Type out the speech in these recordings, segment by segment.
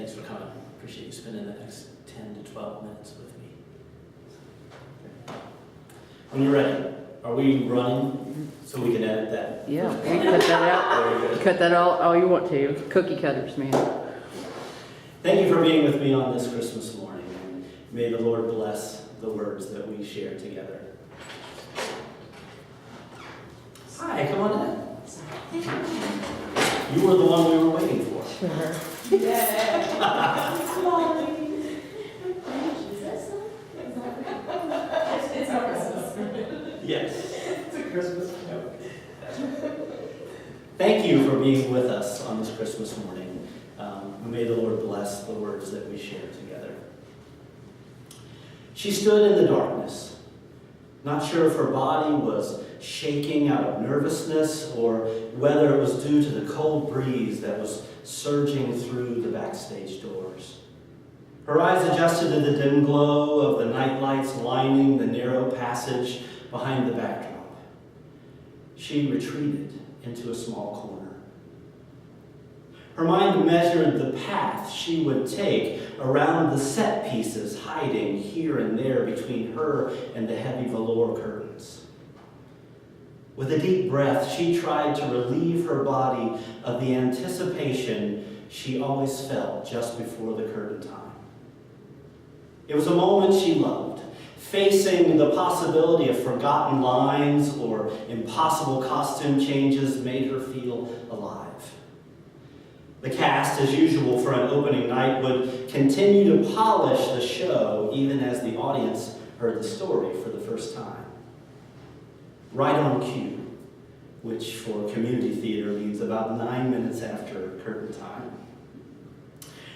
thanks for coming. Appreciate you spending the next 10 to 12 minutes with me. When you're ready, are we running so we can edit that? Yeah, we cut that out. Very good. Cut that all you want to. Cookie cutters, man. Thank you for being with me on this Christmas morning. And may the Lord bless the words that we share together. Hi, come on in. You were the one we were waiting for. Sure. It's not Christmas. Yes. It's a Christmas joke. Thank you for being with us on this Christmas morning. May the Lord bless the words that we share together. She stood in the darkness, not sure if her body was shaking out of nervousness or whether it was due to the cold breeze that was surging through the backstage doors. Her eyes adjusted to the dim glow of the night lights lining the narrow passage behind the backdrop. She retreated into a small corner. Her mind measured the path she would take around the set pieces hiding here and there between her and the heavy velour curtains. With a deep breath, she tried to relieve her body of the anticipation she always felt just before the curtain time. It was a moment she loved. Facing the possibility of forgotten lines or impossible costume changes made her feel alive. The cast, as usual for an opening night, would continue to polish the show even as the audience heard the story for the first time. Right on cue, which for community theater means about 9 minutes after curtain time.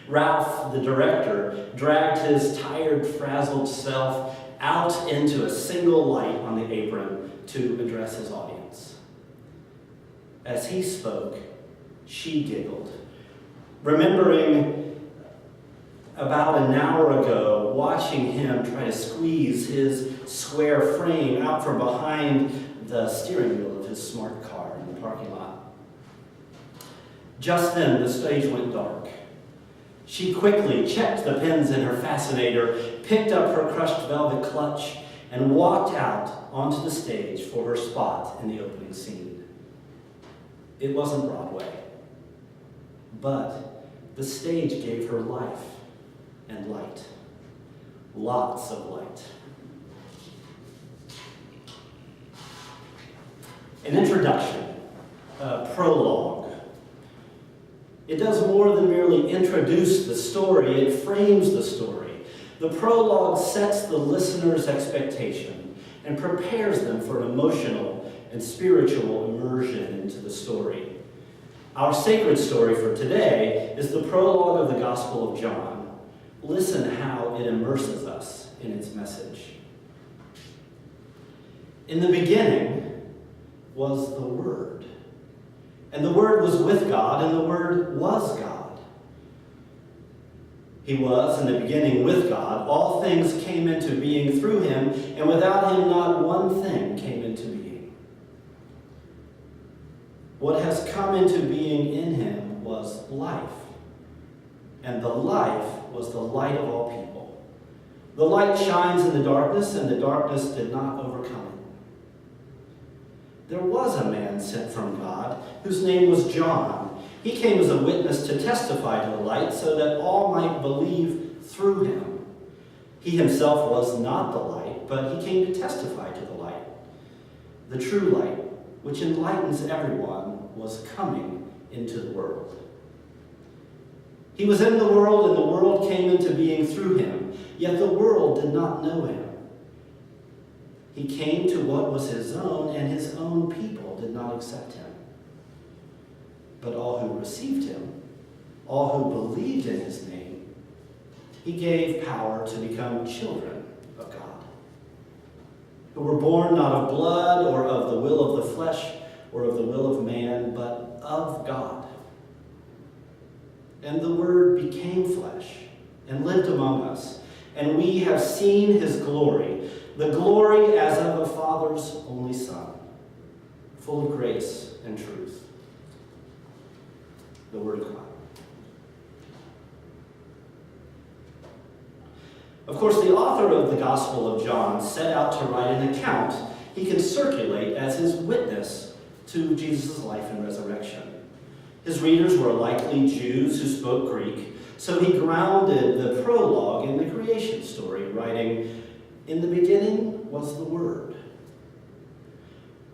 Ralph, the director, dragged his tired, frazzled self out into a single light on the apron to address his audience. As he spoke, she giggled, remembering about an hour ago watching him try to squeeze his square frame out from behind the steering wheel of his smart car in the parking lot. Just then, the stage went dark. She quickly checked the pins in her fascinator, picked up her crushed velvet clutch, and walked out onto the stage for her spot in the opening scene. It wasn't Broadway, but the stage gave her life and light. Lots of light. An introduction, a prologue. It does more than merely introduce the story, it frames the story. The prologue sets the listener's expectation and prepares them for an emotional and spiritual immersion into the story. Our sacred story for today is the prologue of the Gospel of John. Listen how it immerses us in its message. In the beginning was the Word. And the Word was with God, and the Word was God. He was in the beginning with God. All things came into being through him, and without him not one thing came into being. What has come into being in him was life, and the life was the light of all people. The light shines in the darkness, and the darkness did not overcome it. There was a man sent from God whose name was John. He came as a witness to testify to the light so that all might believe through him. He himself was not the light, but he came to testify to the light. The true light, which enlightens everyone, was coming into the world. He was in the world, and the world came into being through him, yet the world did not know him. He came to what was his own, and his own people did not accept him. But all who received him, all who believed in his name, he gave power to become children of God, who were born not of blood or of the will of the flesh or of the will of man, but of God. And the Word became flesh and lived among us, and we have seen his glory, the glory as of a Father's only Son, full of grace and truth. The Word of God. Of course, the author of the Gospel of John set out to write an account he can circulate as his witness to Jesus' life and resurrection. His readers were likely Jews who spoke Greek, so he grounded the prologue in the creation story, writing, "In the beginning was the Word."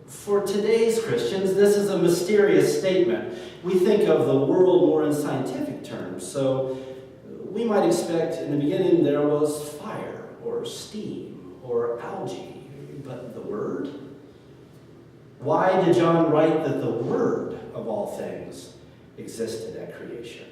For today's Christians, this is a mysterious statement. We think of the world more in scientific terms, so we might expect in the beginning there was fire or steam or algae, but the Word? Why did John write that the Word of all things existed at creation?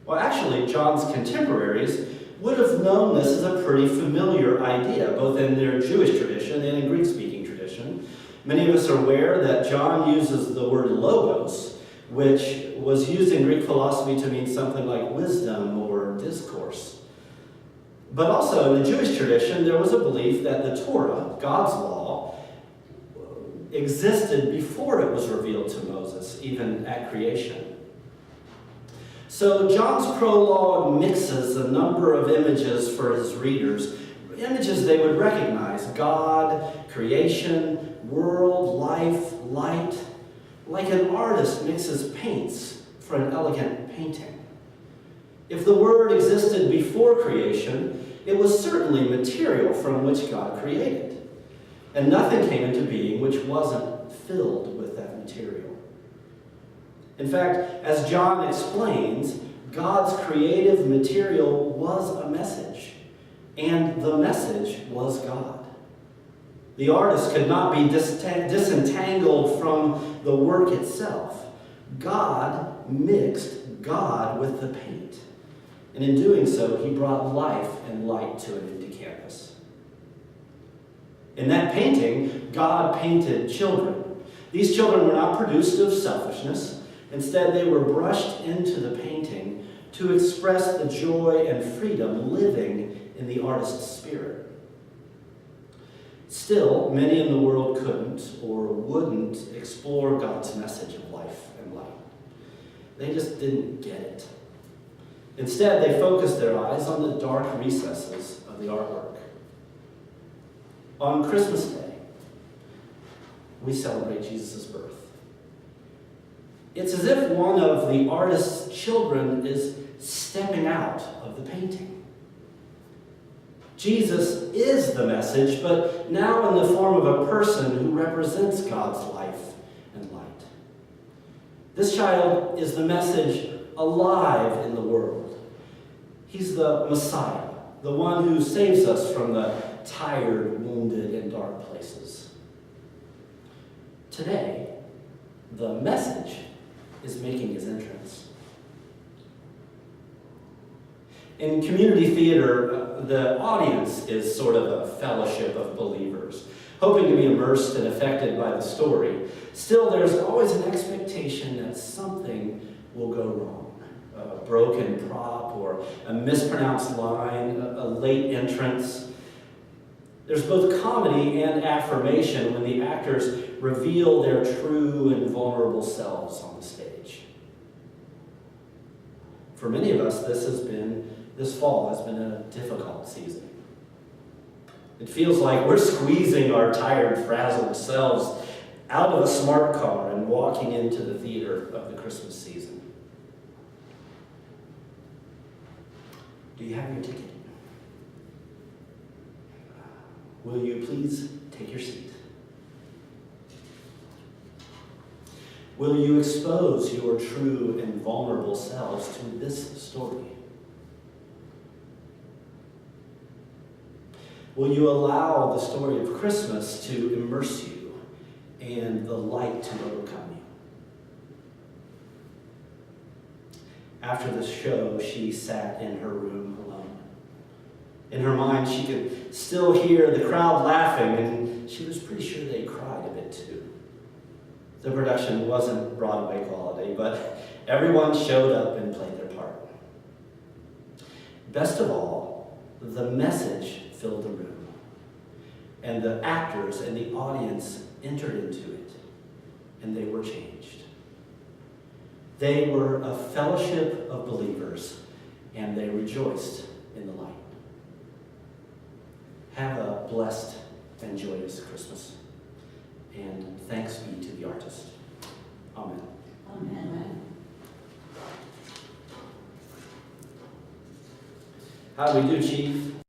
Well, actually, John's contemporaries would have known this as a pretty familiar idea, both in their Jewish tradition and in Greek-speaking tradition. Many of us are aware that John uses the word logos, which was used in Greek philosophy to mean something like wisdom or discourse. But also in the Jewish tradition, there was a belief that the Torah, God's law, existed before it was revealed to Moses, even at creation. So John's prologue mixes a number of images for his readers, images they would recognize: God, creation, world, life, light, like an artist mixes paints for an elegant painting. If the Word existed before creation, it was certainly material from which God created, and nothing came into being which wasn't filled with that material. In fact, as John explains, God's creative material was a message, and the message was God. The artist could not be disentangled from the work itself. God mixed God with the paint, and in doing so, he brought life and light to an empty canvas. In that painting, God painted children. These children were not produced of selfishness. Instead, they were brushed into the painting to express the joy and freedom living in the artist's spirit. Still, many in the world couldn't or wouldn't explore God's message of life and light. They just didn't get it. Instead, they focused their eyes on the dark recesses of the artwork. On Christmas Day, we celebrate Jesus' birth. It's as if one of the artist's children is stepping out of the painting. Jesus is the message, but now in the form of a person who represents God's life and light. This child is the message alive in the world. He's the Messiah, the one who saves us from the tired, wounded, and dark places. Today, the message is making his entrance. In community theater, the audience is sort of a fellowship of believers, hoping to be immersed and affected by the story. Still, there's always an expectation that something will go wrong. A broken prop or a mispronounced line, a late entrance. There's both comedy and affirmation when the actors reveal their true and vulnerable selves on the stage. For many of us, this fall has been a difficult season. It feels like we're squeezing our tired, frazzled selves out of a smart car and walking into the theater of the Christmas season. Do you have your ticket? Will you please take your seat? Will you expose your true and vulnerable selves to this story? Will you allow the story of Christmas to immerse you and the light to overcome you? After the show, she sat in her room alone. In her mind, she could still hear the crowd laughing, and she was pretty sure they cried a bit too. The production wasn't Broadway quality, but everyone showed up and played their part. Best of all, the message filled the room, and the actors and the audience entered into it, and they were changed. They were a fellowship of believers, and they rejoiced in the light. blessed and joyous Christmas. And thanks be to the artist. Amen. Amen. How do we do, Chief?